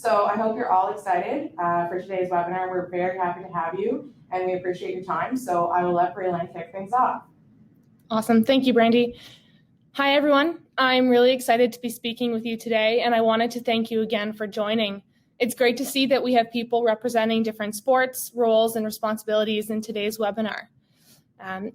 So I hope you're all excited for today's webinar. We're very happy to have you, and we appreciate your time. So I will let Braylon kick things off. Awesome. Thank you, Brandy. Hi, everyone. I'm really excited to be speaking with you today, and I wanted to thank you again for joining. It's great to see that we have people representing different sports, roles, and responsibilities in today's webinar.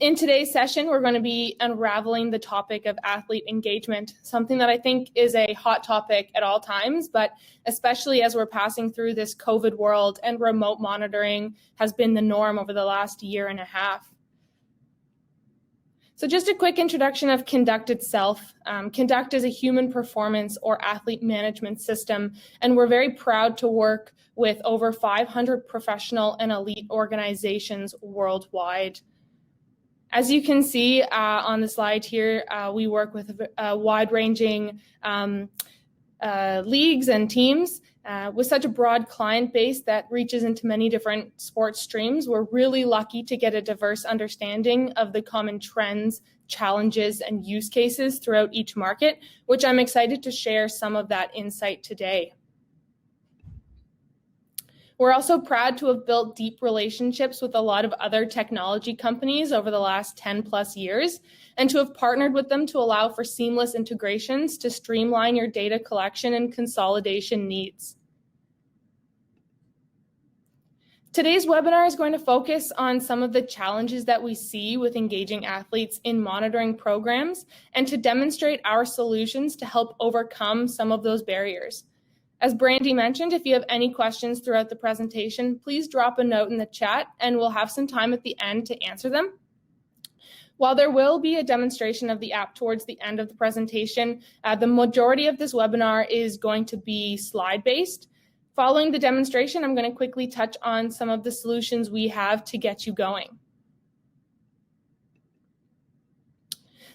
In today's session, we're going to be unraveling the topic of athlete engagement, something that I think is a hot topic at all times, but especially as we're passing through this COVID world and remote monitoring has been the norm over the last year and a half. So just a quick introduction of Conduct itself. Conduct is a human performance or athlete management system, and we're very proud to work with over 500 professional and elite organizations worldwide. As you can see on the slide here, we work with wide-ranging leagues and teams. With such a broad client base that reaches into many different sports streams, we're really lucky to get a diverse understanding of the common trends, challenges, and use cases throughout each market, which I'm excited to share some of that insight today. We're also proud to have built deep relationships with a lot of other technology companies over the last 10 plus years, and to have partnered with them to allow for seamless integrations to streamline your data collection and consolidation needs. Today's webinar is going to focus on some of the challenges that we see with engaging athletes in monitoring programs and to demonstrate our solutions to help overcome some of those barriers. As Brandy mentioned, if you have any questions throughout the presentation, please drop a note in the chat and we'll have some time at the end to answer them. While there will be a demonstration of the app towards the end of the presentation, the majority of this webinar is going to be slide-based. Following the demonstration, I'm going to quickly touch on some of the solutions we have to get you going.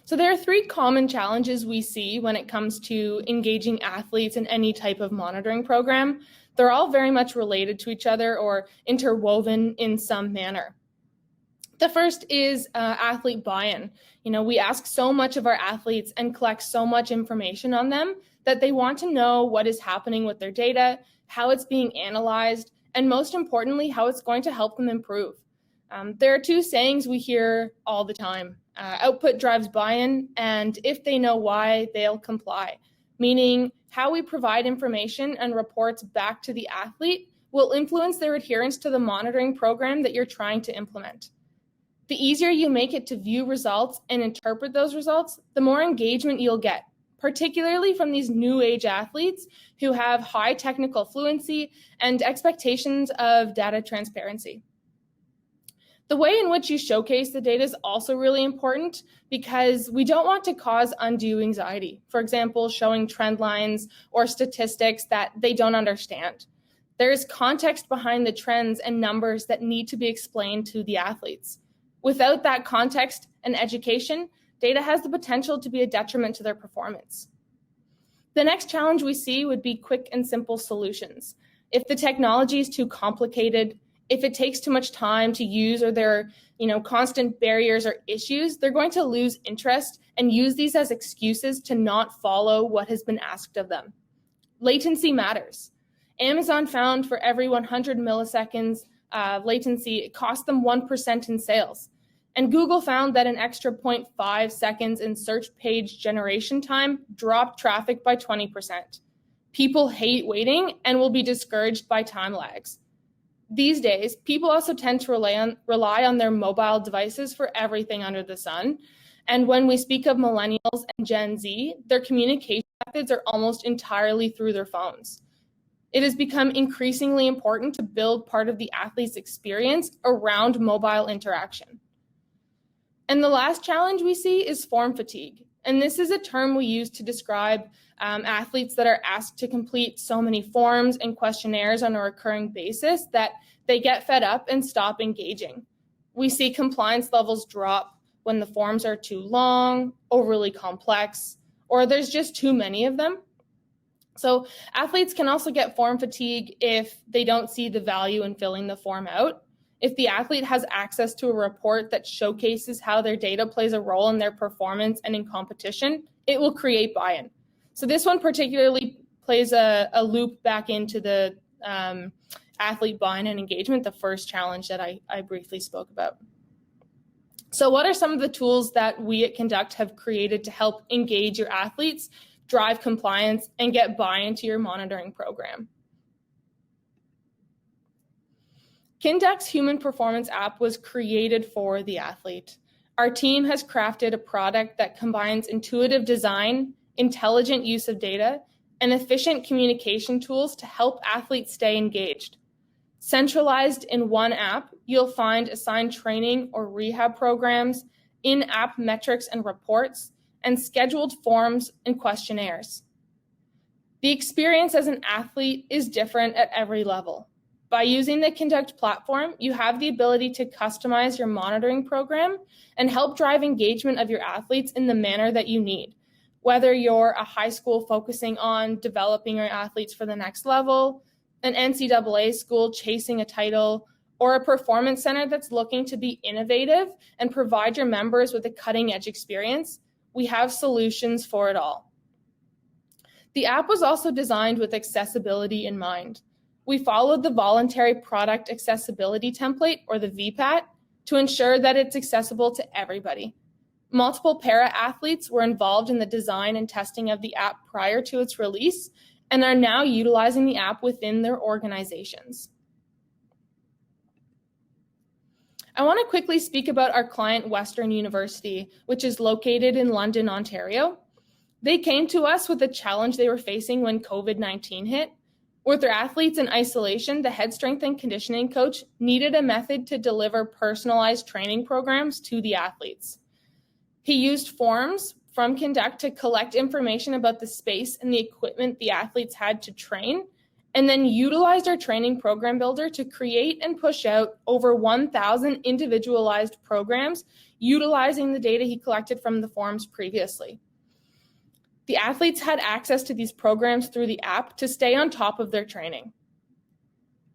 So there are three common challenges we see when it comes to engaging athletes in any type of monitoring program. They're all very much related to each other or interwoven in some manner. The first is athlete buy-in. We ask so much of our athletes and collect so much information on them that they want to know what is happening with their data, how it's being analyzed, and most importantly, how it's going to help them improve. There are two sayings we hear all the time. Output drives buy-in, and if they know why, they'll comply. Meaning, how we provide information and reports back to the athlete will influence their adherence to the monitoring program that you're trying to implement. The easier you make it to view results and interpret those results, the more engagement you'll get, particularly from these new age athletes who have high technical fluency and expectations of data transparency. The way in which you showcase the data is also really important because we don't want to cause undue anxiety. For example, showing trend lines or statistics that they don't understand. There is context behind the trends and numbers that need to be explained to the athletes. Without that context and education, data has the potential to be a detriment to their performance. The next challenge we see would be quick and simple solutions. If the technology is too complicated, if it takes too much time to use or there are constant barriers or issues, they're going to lose interest and use these as excuses to not follow what has been asked of them. Latency matters. Amazon found for every 100 milliseconds latency, it cost them 1% in sales. And Google found that an extra 0.5 seconds in search page generation time dropped traffic by 20%. People hate waiting and will be discouraged by time lags. These days, people also tend to rely on their mobile devices for everything under the sun. And when we speak of millennials and Gen Z, their communication methods are almost entirely through their phones. It has become increasingly important to build part of the athlete's experience around mobile interaction. And the last challenge we see is form fatigue. And this is a term we use to describe athletes that are asked to complete so many forms and questionnaires on a recurring basis that they get fed up and stop engaging. We see compliance levels drop when the forms are too long, overly complex, or there's just too many of them. So athletes can also get form fatigue if they don't see the value in filling the form out. If the athlete has access to a report that showcases how their data plays a role in their performance and in competition, it will create buy-in. So this one particularly plays a loop back into the athlete buy-in and engagement, the first challenge that I briefly spoke about. So what are some of the tools that we at Conduct have created to help engage your athletes, drive compliance, and get buy-in to your monitoring program? Conduct's Human Performance app was created for the athlete. Our team has crafted a product that combines intuitive design, intelligent use of data, and efficient communication tools to help athletes stay engaged. Centralized in one app, you'll find assigned training or rehab programs, in-app metrics and reports, and scheduled forms and questionnaires. The experience as an athlete is different at every level. By using the Conduct platform, you have the ability to customize your monitoring program and help drive engagement of your athletes in the manner that you need. Whether you're a high school focusing on developing your athletes for the next level, an NCAA school chasing a title, or a performance center that's looking to be innovative and provide your members with a cutting-edge experience, we have solutions for it all. The app was also designed with accessibility in mind. We followed the voluntary product accessibility template, or the VPAT, to ensure that it's accessible to everybody. Multiple para-athletes were involved in the design and testing of the app prior to its release and are now utilizing the app within their organizations. I want to quickly speak about our client, Western University, which is located in London, Ontario. They came to us with a challenge they were facing when COVID-19 hit. With their athletes in isolation, the head strength and conditioning coach needed a method to deliver personalized training programs to the athletes. He used forms from Conduct to collect information about the space and the equipment the athletes had to train, and then utilized our training program builder to create and push out over 1,000 individualized programs utilizing the data he collected from the forms previously. The athletes had access to these programs through the app to stay on top of their training.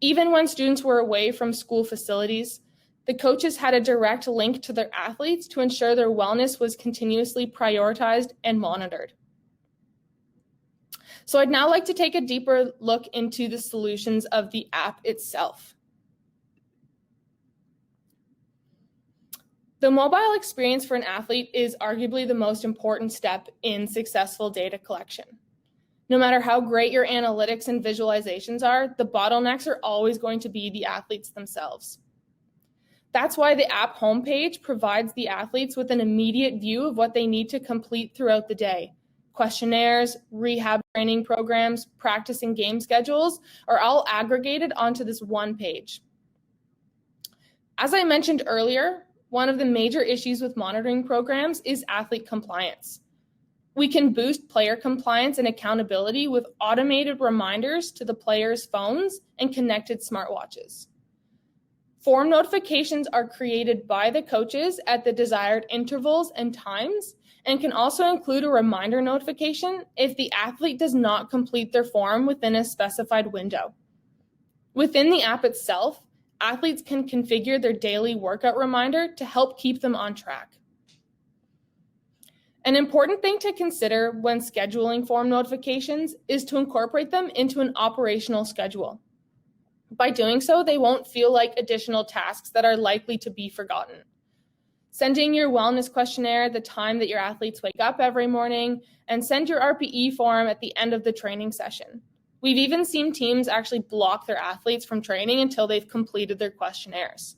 Even when students were away from school facilities, the coaches had a direct link to their athletes to ensure their wellness was continuously prioritized and monitored. So I'd now like to take a deeper look into the solutions of the app itself. The mobile experience for an athlete is arguably the most important step in successful data collection. No matter how great your analytics and visualizations are, the bottlenecks are always going to be the athletes themselves. That's why the app homepage provides the athletes with an immediate view of what they need to complete throughout the day. Questionnaires, rehab training programs, practice and game schedules are all aggregated onto this one page. As I mentioned earlier, one of the major issues with monitoring programs is athlete compliance. We can boost player compliance and accountability with automated reminders to the players' phones and connected smartwatches. Form notifications are created by the coaches at the desired intervals and times, and can also include a reminder notification if the athlete does not complete their form within a specified window. Within the app itself, athletes can configure their daily workout reminder to help keep them on track. An important thing to consider when scheduling form notifications is to incorporate them into an operational schedule. By doing so, they won't feel like additional tasks that are likely to be forgotten. Sending your wellness questionnaire at the time that your athletes wake up every morning, and send your RPE form at the end of the training session. We've even seen teams actually block their athletes from training until they've completed their questionnaires.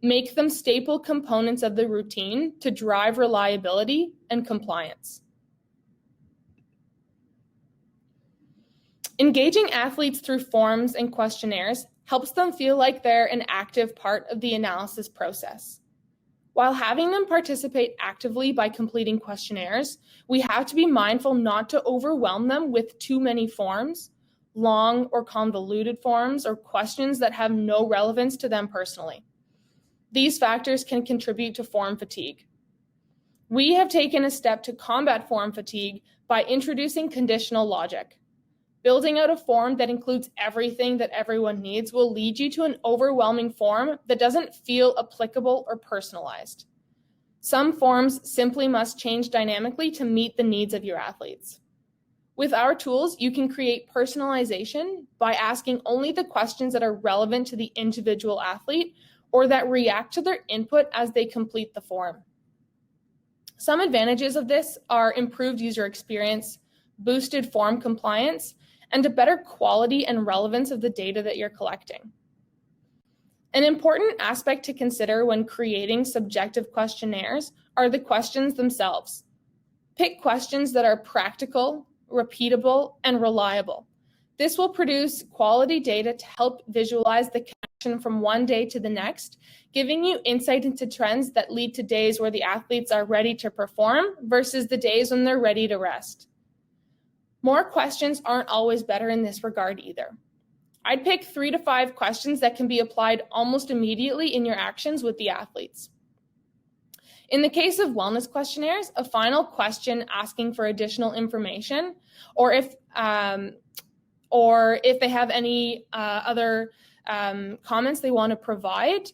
Make them staple components of the routine to drive reliability and compliance. Engaging athletes through forms and questionnaires helps them feel like they're an active part of the analysis process. While having them participate actively by completing questionnaires, we have to be mindful not to overwhelm them with too many forms, long or convoluted forms, or questions that have no relevance to them personally. These factors can contribute to form fatigue. We have taken a step to combat form fatigue by introducing conditional logic. Building out a form that includes everything that everyone needs will lead you to an overwhelming form that doesn't feel applicable or personalized. Some forms simply must change dynamically to meet the needs of your athletes. With our tools, you can create personalization by asking only the questions that are relevant to the individual athlete or that react to their input as they complete the form. Some advantages of this are improved user experience, boosted form compliance, and a better quality and relevance of the data that you're collecting. An important aspect to consider when creating subjective questionnaires are the questions themselves. Pick questions that are practical, repeatable, and reliable. This will produce quality data to help visualize the connection from one day to the next, giving you insight into trends that lead to days where the athletes are ready to perform versus the days when they're ready to rest. More questions aren't always better in this regard either. I'd pick 3 to 5 questions that can be applied almost immediately in your actions with the athletes. In the case of wellness questionnaires, a final question asking for additional information, or if they have any other comments they want to provide,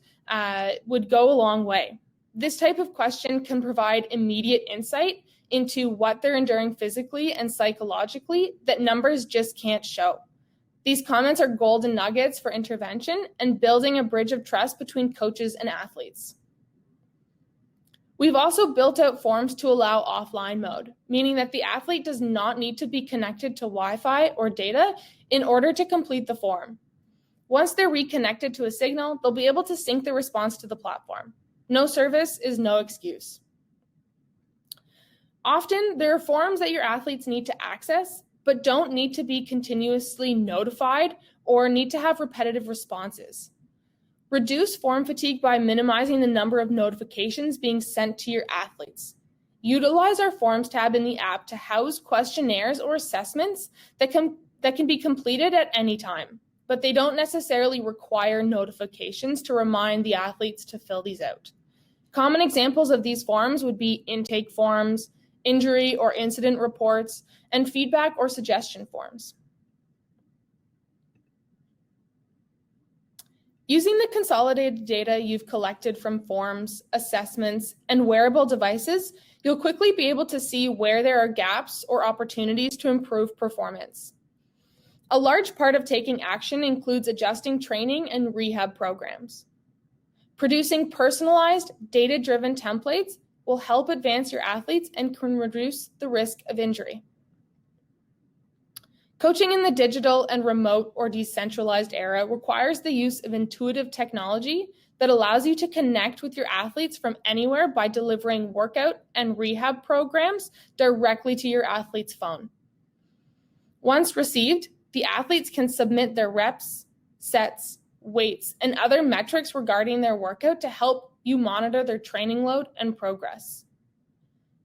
would go a long way. This type of question can provide immediate insight into what they're enduring physically and psychologically that numbers just can't show. These comments are golden nuggets for intervention and building a bridge of trust between coaches and athletes. We've also built out forms to allow offline mode, meaning that the athlete does not need to be connected to Wi-Fi or data in order to complete the form. Once they're reconnected to a signal, they'll be able to sync the response to the platform. No service is no excuse. Often, there are forms that your athletes need to access, but don't need to be continuously notified or need to have repetitive responses. Reduce form fatigue by minimizing the number of notifications being sent to your athletes. Utilize our Forms tab in the app to house questionnaires or assessments that can be completed at any time, but they don't necessarily require notifications to remind the athletes to fill these out. Common examples of these forms would be intake forms, injury or incident reports, and feedback or suggestion forms. Using the consolidated data you've collected from forms, assessments, and wearable devices, you'll quickly be able to see where there are gaps or opportunities to improve performance. A large part of taking action includes adjusting training and rehab programs. Producing personalized, data-driven templates will help advance your athletes and can reduce the risk of injury. Coaching in the digital and remote or decentralized era requires the use of intuitive technology that allows you to connect with your athletes from anywhere by delivering workout and rehab programs directly to your athlete's phone. Once received, the athletes can submit their reps, sets, weights, and other metrics regarding their workout to help you monitor their training load and progress.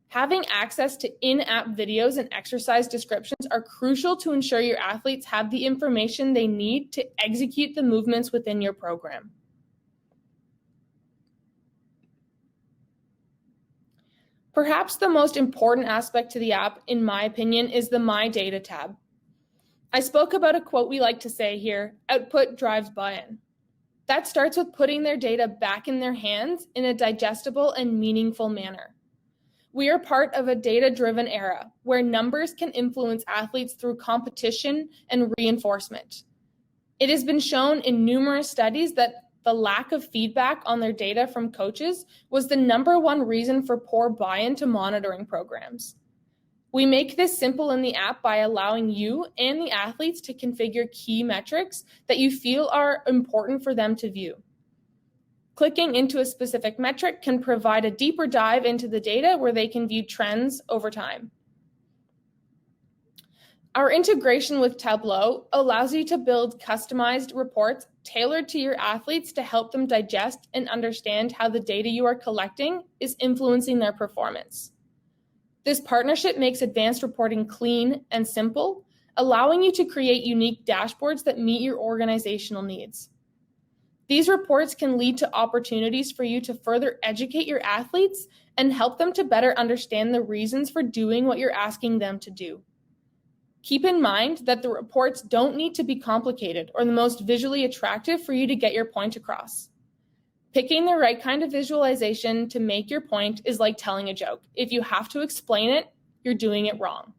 Having access to in-app videos and exercise descriptions are crucial to ensure your athletes have the information they need to execute the movements within your program. Perhaps the most important aspect to the app, in my opinion, is the My Data tab. I spoke about a quote we like to say here, output drives buy-in. That starts with putting their data back in their hands in a digestible and meaningful manner. We are part of a data-driven era where numbers can influence athletes through competition and reinforcement. It has been shown in numerous studies that the lack of feedback on their data from coaches was the #1 reason for poor buy-in to monitoring programs. We make this simple in the app by allowing you and the athletes to configure key metrics that you feel are important for them to view. Clicking into a specific metric can provide a deeper dive into the data where they can view trends over time. Our integration with Tableau allows you to build customized reports tailored to your athletes to help them digest and understand how the data you are collecting is influencing their performance. This partnership makes advanced reporting clean and simple, allowing you to create unique dashboards that meet your organizational needs. These reports can lead to opportunities for you to further educate your athletes and help them to better understand the reasons for doing what you're asking them to do. Keep in mind that the reports don't need to be complicated or the most visually attractive for you to get your point across. Picking the right kind of visualization to make your point is like telling a joke. If you have to explain it, you're doing it wrong.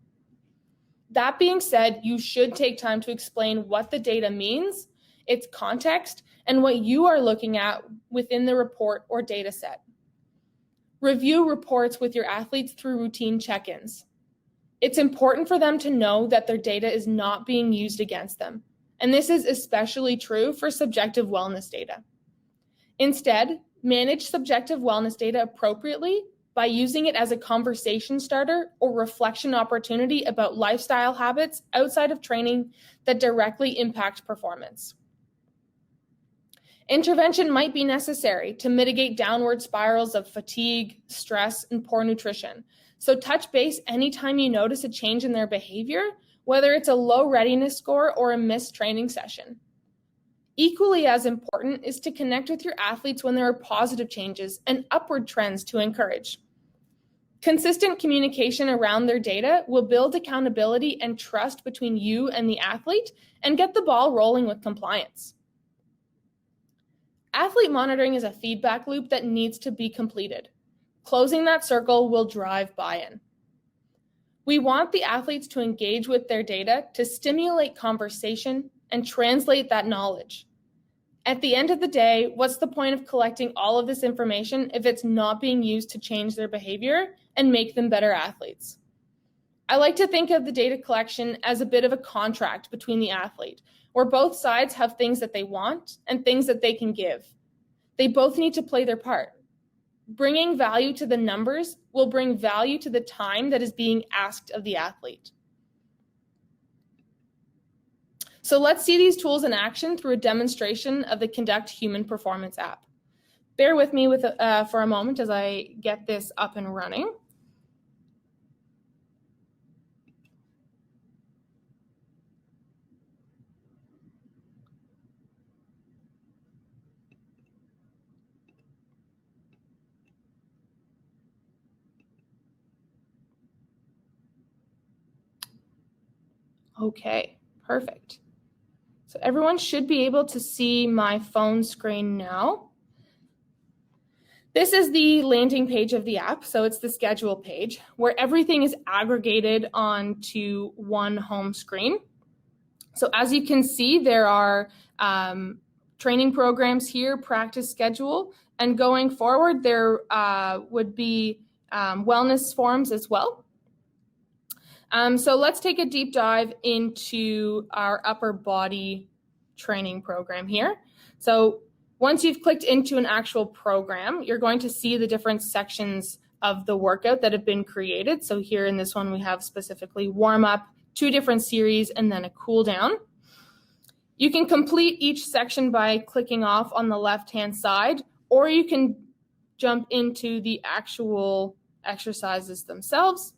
That being said, you should take time to explain what the data means, its context, and what you are looking at within the report or data set. Review reports with your athletes through routine check-ins. It's important for them to know that their data is not being used against them, and this is especially true for subjective wellness data. Instead, manage subjective wellness data appropriately by using it as a conversation starter or reflection opportunity about lifestyle habits outside of training that directly impact performance. Intervention might be necessary to mitigate downward spirals of fatigue, stress, and poor nutrition. So touch base anytime you notice a change in their behavior, whether it's a low readiness score or a missed training session. Equally as important is to connect with your athletes when there are positive changes and upward trends to encourage. Consistent communication around their data will build accountability and trust between you and the athlete and get the ball rolling with compliance. Athlete monitoring is a feedback loop that needs to be completed. Closing that circle will drive buy-in. We want the athletes to engage with their data to stimulate conversation and translate that knowledge. At the end of the day, what's the point of collecting all of this information if it's not being used to change their behavior and make them better athletes? I like to think of the data collection as a bit of a contract between the athlete, where both sides have things that they want and things that they can give. They both need to play their part. Bringing value to the numbers will bring value to the time that is being asked of the athlete. So let's see these tools in action through a demonstration of the Conduct Human Performance app. Bear with me for a moment as I get this up and running. Okay, perfect. So everyone should be able to see my phone screen now. This is the landing page of the app. So it's the schedule page where everything is aggregated onto one home screen. So as you can see, there are training programs here, practice schedule, and going forward, there would be wellness forums as well. So let's take a deep dive into our upper body training program here. So once you've clicked into an actual program, you're going to see the different sections of the workout that have been created. So here in this one, we have specifically warm up, 2 different series, and then a cool down. You can complete each section by clicking off on the left-hand side, or you can jump into the actual exercises themselves,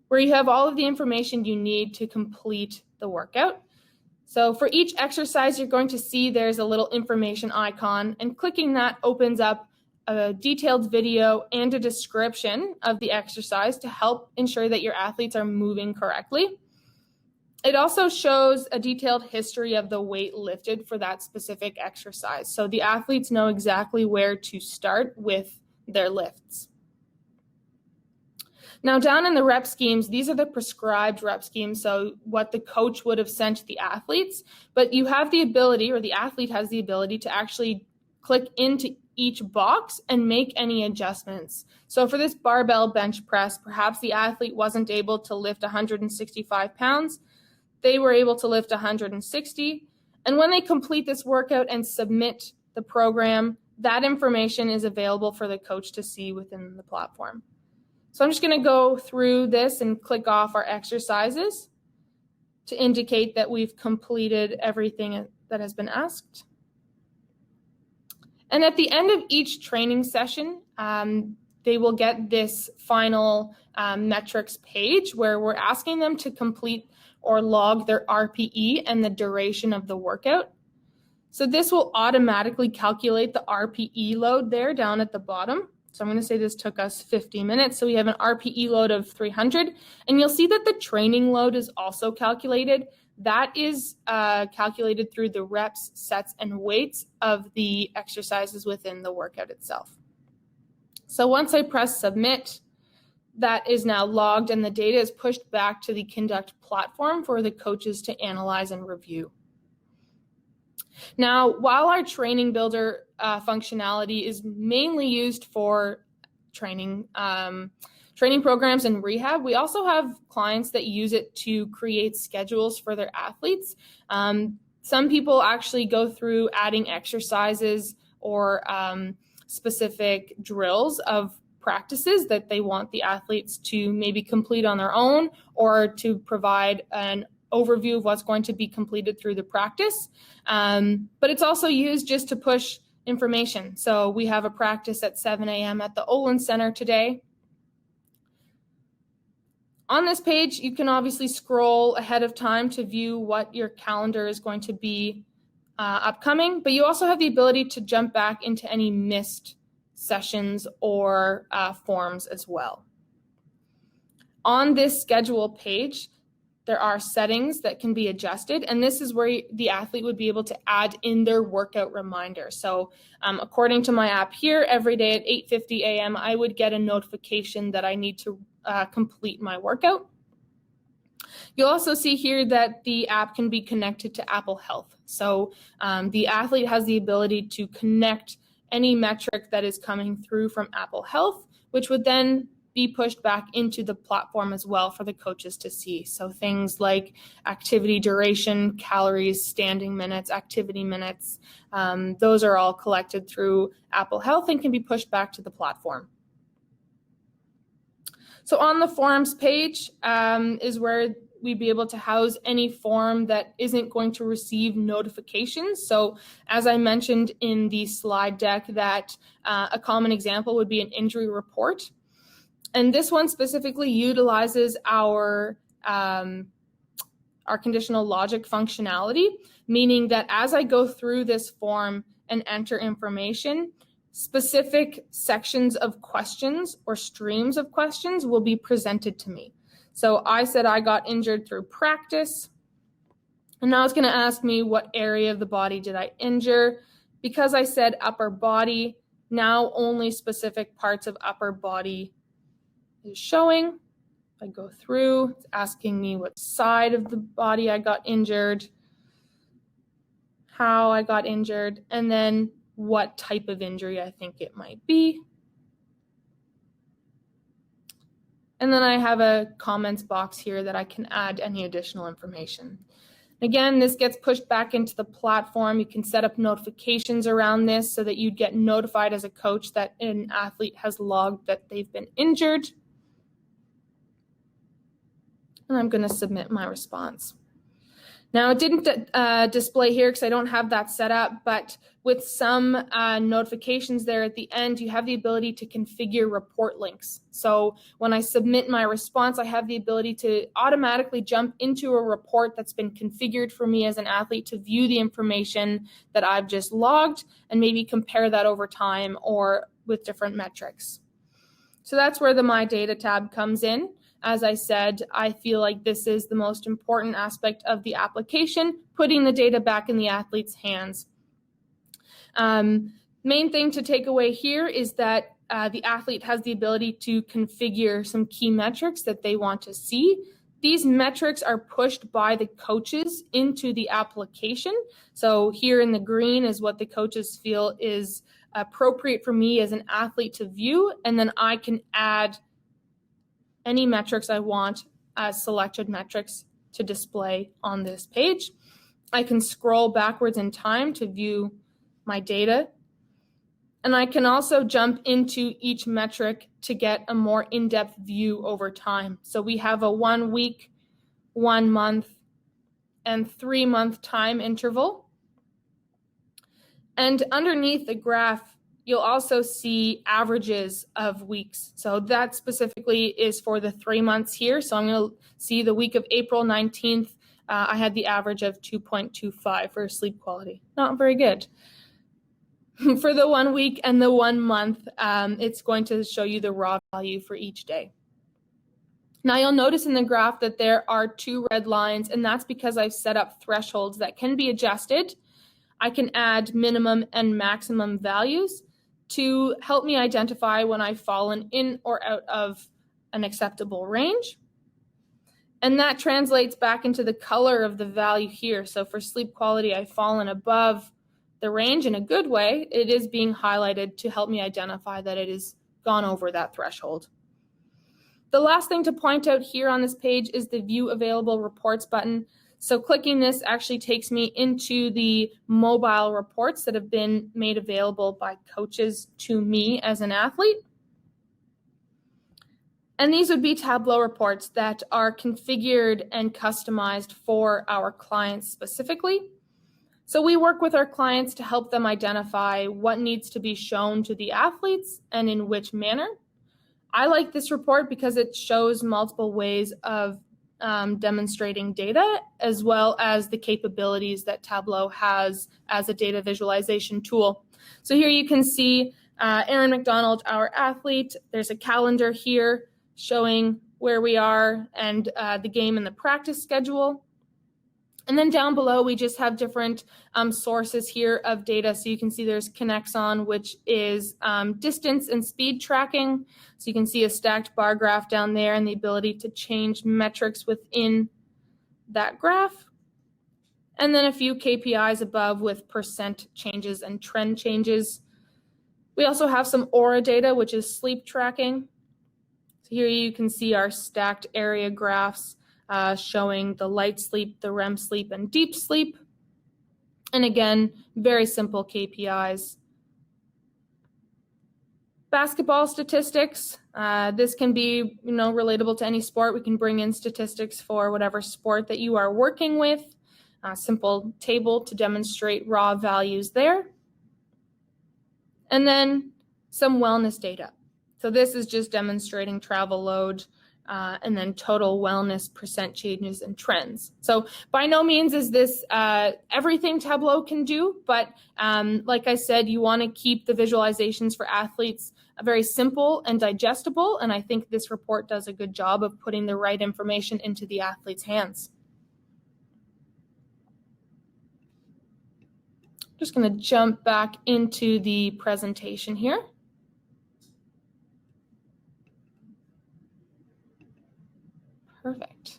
where you have all of the information you need to complete the workout. So for each exercise, you're going to see there's a little information icon, and clicking that opens up a detailed video and a description of the exercise to help ensure that your athletes are moving correctly. It also shows a detailed history of the weight lifted for that specific exercise, so the athletes know exactly where to start with their lifts. Now down in the rep schemes, these are the prescribed rep schemes, so what the coach would have sent the athletes, but you have the ability, or the athlete has the ability, to actually click into each box and make any adjustments. So for this barbell bench press, perhaps the athlete wasn't able to lift 165 pounds, they were able to lift 160, and when they complete this workout and submit the program, that information is available for the coach to see within the platform. So I'm just going to go through this and click off our exercises to indicate that we've completed everything that has been asked. And at the end of each training session, they will get this final metrics page where we're asking them to complete or log their RPE and the duration of the workout. So this will automatically calculate the RPE load there down at the bottom. So I'm going to say this took us 50 minutes. So we have an RPE load of 300. And you'll see that the training load is also calculated. That is calculated through the reps, sets, and weights of the exercises within the workout itself. So once I press submit, that is now logged, and the data is pushed back to the Conduct platform for the coaches to analyze and review. Now, while our training builder functionality is mainly used for training programs and rehab, we also have clients that use it to create schedules for their athletes. Some people actually go through adding exercises or specific drills of practices that they want the athletes to maybe complete on their own, or to provide an overview of what's going to be completed through the practice. But it's also used just to push information. So we have a practice at 7 a.m. at the Olin Center today. On this page, you can obviously scroll ahead of time to view what your calendar is going to be upcoming, but you also have the ability to jump back into any missed sessions or forms as well. On this schedule page, there are settings that can be adjusted, and this is where the athlete would be able to add in their workout reminder. So according to my app here, every day at 8:50 a.m., I would get a notification that I need to complete my workout. You'll also see here that the app can be connected to Apple Health. So the athlete has the ability to connect any metric that is coming through from Apple Health, which would then be pushed back into the platform as well for the coaches to see. So things like activity duration, calories, standing minutes, activity minutes, those are all collected through Apple Health and can be pushed back to the platform. So on the forms page is where we'd be able to house any form that isn't going to receive notifications. So as I mentioned in the slide deck, that a common example would be an injury report. And this one specifically utilizes our conditional logic functionality, meaning that as I go through this form and enter information, specific sections of questions or streams of questions will be presented to me. So I said I got injured through practice, and now it's going to ask me what area of the body did I injure. Because I said upper body, now only specific parts of upper body is showing. If I go through, it's asking me what side of the body I got injured, how I got injured, and then what type of injury I think it might be. And then I have a comments box here that I can add any additional information. Again, this gets pushed back into the platform. You can set up notifications around this so that you'd get notified as a coach that an athlete has logged that they've been injured. And I'm going to submit my response. Now, it didn't display here because I don't have that set up, but with some notifications there at the end, you have the ability to configure report links. So when I submit my response, I have the ability to automatically jump into a report that's been configured for me as an athlete to view the information that I've just logged and maybe compare that over time or with different metrics. So that's where the My Data tab comes in. As I said, I feel like this is the most important aspect of the application, putting the data back in the athlete's hands. Main thing to take away here is that the athlete has the ability to configure some key metrics that they want to see. These metrics are pushed by the coaches into the application. So here in the green is what the coaches feel is appropriate for me as an athlete to view, and then I can add any metrics I want as selected metrics to display on this page. I can scroll backwards in time to view my data, and I can also jump into each metric to get a more in-depth view over time. So we have a 1 week, 1 month, and 3 month time interval. And underneath the graph, you'll also see averages of weeks. So that specifically is for the 3 months here. So I'm going to see the week of April 19th, I had the average of 2.25 for sleep quality. Not very good. For the 1 week and the 1 month, it's going to show you the raw value for each day. Now you'll notice in the graph that there are 2 red lines, and that's because I've set up thresholds that can be adjusted. I can add minimum and maximum values to help me identify when I've fallen in or out of an acceptable range. And that translates back into the color of the value here. So for sleep quality, I've fallen above the range in a good way. It is being highlighted to help me identify that it has gone over that threshold. The last thing to point out here on this page is the View Available Reports button. So clicking this actually takes me into the mobile reports that have been made available by coaches to me as an athlete. And these would be Tableau reports that are configured and customized for our clients specifically. So we work with our clients to help them identify what needs to be shown to the athletes and in which manner. I like this report because it shows multiple ways of demonstrating data, as well as the capabilities that Tableau has as a data visualization tool. So here you can see Aaron McDonald, our athlete. There's a calendar here showing where we are and the game and the practice schedule. And then down below, we just have different sources here of data. So you can see there's Connexon, which is distance and speed tracking. So you can see a stacked bar graph down there and the ability to change metrics within that graph. And then a few KPIs above with percent changes and trend changes. We also have some Aura data, which is sleep tracking. So here you can see our stacked area graphs showing the light sleep, the REM sleep, and deep sleep. And again, very simple KPIs. Basketball statistics. This can be, relatable to any sport. We can bring in statistics for whatever sport that you are working with. A simple table to demonstrate raw values there. And then some wellness data. So this is just demonstrating travel load and then total wellness percent changes and trends. So by no means is this everything Tableau can do, but like I said, you want to keep the visualizations for athletes very simple and digestible, and I think this report does a good job of putting the right information into the athlete's hands. Just going to jump back into the presentation here. Perfect.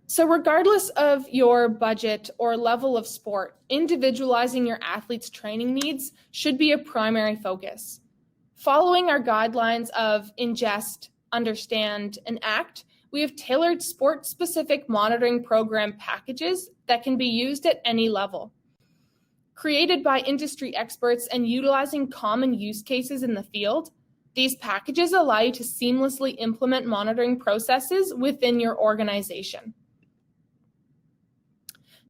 So regardless of your budget or level of sport, individualizing your athlete's training needs should be a primary focus. Following our guidelines of ingest, understand, and act, we have tailored sport-specific monitoring program packages that can be used at any level. Created by industry experts and utilizing common use cases in the field, these packages allow you to seamlessly implement monitoring processes within your organization.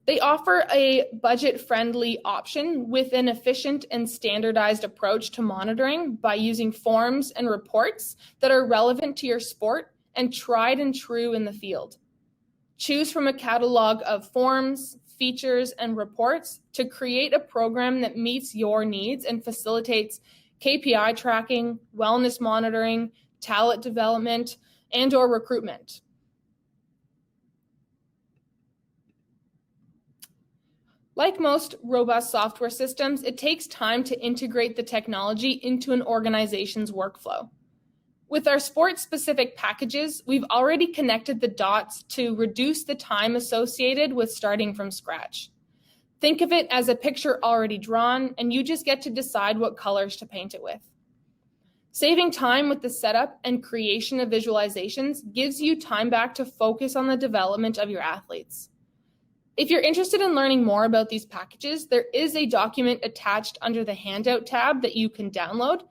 They offer a budget-friendly option with an efficient and standardized approach to monitoring by using forms and reports that are relevant to your sport and tried and true in the field. Choose from a catalog of forms, features, and reports to create a program that meets your needs and facilitates KPI tracking, wellness monitoring, talent development, and/or recruitment. Like most robust software systems, it takes time to integrate the technology into an organization's workflow. With our sport-specific packages, we've already connected the dots to reduce the time associated with starting from scratch. Think of it as a picture already drawn, and you just get to decide what colors to paint it with. Saving time with the setup and creation of visualizations gives you time back to focus on the development of your athletes. If you're interested in learning more about these packages, there is a document attached under the handout tab that you can download.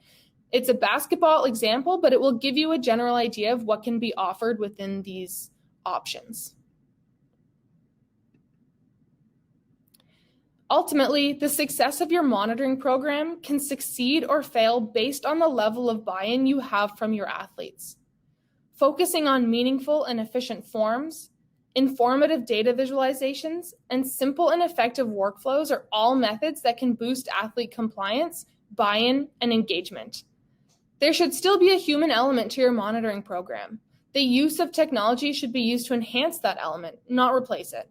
It's a basketball example, but it will give you a general idea of what can be offered within these options. Ultimately, the success of your monitoring program can succeed or fail based on the level of buy-in you have from your athletes. Focusing on meaningful and efficient forms, informative data visualizations, and simple and effective workflows are all methods that can boost athlete compliance, buy-in, and engagement. There should still be a human element to your monitoring program. The use of technology should be used to enhance that element, not replace it.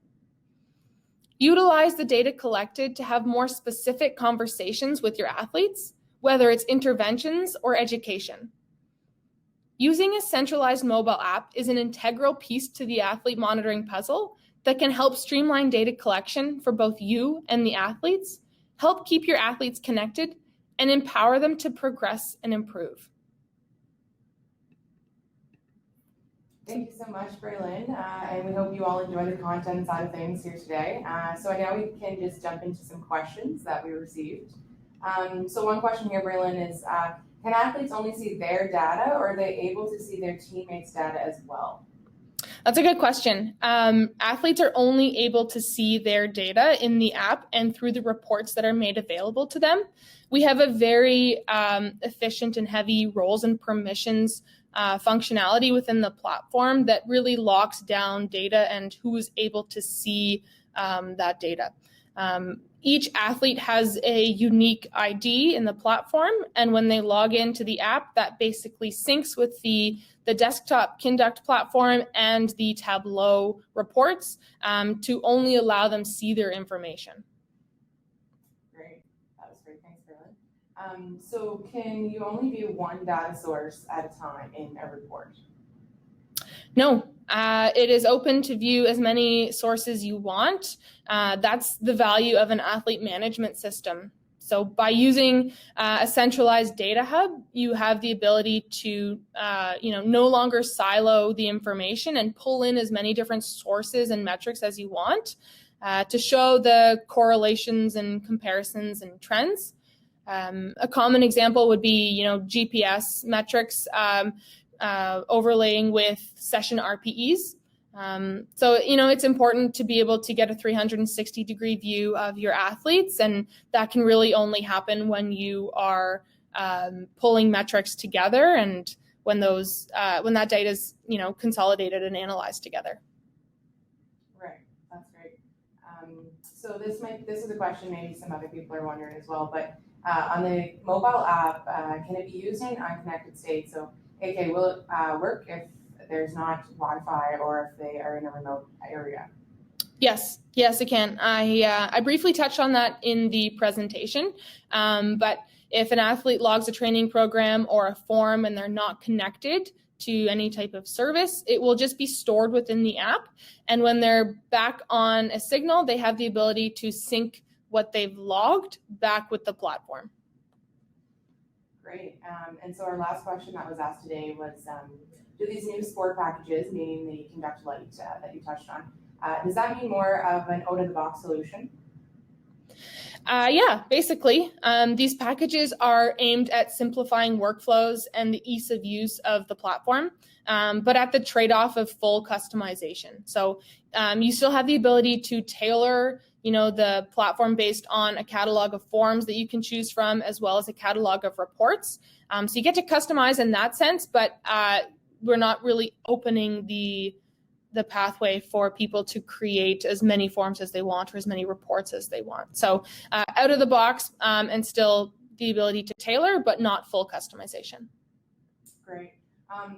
Utilize the data collected to have more specific conversations with your athletes, whether it's interventions or education. Using a centralized mobile app is an integral piece to the athlete monitoring puzzle that can help streamline data collection for both you and the athletes, help keep your athletes connected, and empower them to progress and improve. Thank you so much, Berlin, and we hope you all enjoy the content side of things here today. So now we can just jump into some questions that we received. So one question here, Berlin, is can athletes only see their data, or are they able to see their teammates' data as well? That's a good question. Athletes are only able to see their data in the app and through the reports that are made available to them. We have a very efficient and heavy roles and permissions functionality within the platform that really locks down data and who is able to see that data. Each athlete has a unique ID in the platform, and when they log into the app, that basically syncs with the desktop Conduct platform and the Tableau reports to only allow them see their information. Great, that was great. Thanks, Berlin. So can you only view one data source at a time in a report? No, it is open to view as many sources you want. That's the value of an athlete management system. So by using a centralized data hub, you have the ability to no longer silo the information and pull in as many different sources and metrics as you want to show the correlations and comparisons and trends. A common example would be GPS metrics overlaying with session RPEs. So it's important to be able to get a 360-degree view of your athletes, and that can really only happen when you are pulling metrics together and when that data is consolidated and analyzed together. Right, that's great. So this is a question maybe some other people are wondering as well, but on the mobile app, can it be used in unconnected state? So AK, will it work if there's not Wi-Fi or if they are in a remote area? Yes, it can. I briefly touched on that in the presentation, but if an athlete logs a training program or a form and they're not connected to any type of service, it will just be stored within the app. And when they're back on a signal, they have the ability to sync what they've logged back with the platform. Great. And so our last question that was asked today was, do these new sport packages, meaning the Conduct Lite that you touched on, does that mean more of an out-of-the-box solution? Yeah, basically. These packages are aimed at simplifying workflows and the ease of use of the platform, but at the trade-off of full customization. So you still have the ability to tailor the platform based on a catalog of forms that you can choose from, as well as a catalog of reports. So you get to customize in that sense, but we're not really opening the pathway for people to create as many forms as they want or as many reports as they want. So out of the box and still the ability to tailor, but not full customization. Great.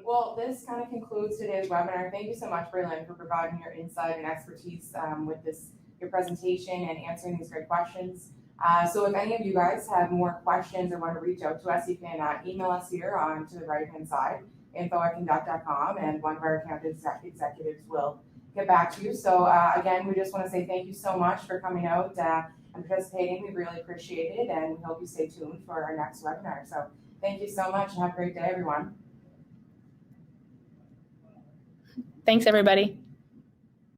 Well, this kind of concludes today's webinar. Thank you so much, Berlin, for providing your insight and expertise with your presentation and answering these great questions. So if any of you guys have more questions or want to reach out to us, you can email us here on to the right-hand side, info@conduct.com, and one of our account executives will get back to you. So again, we just want to say thank you so much for coming out and participating. We really appreciate it, and we hope you stay tuned for our next webinar. So thank you so much, and have a great day, everyone. Thanks, everybody.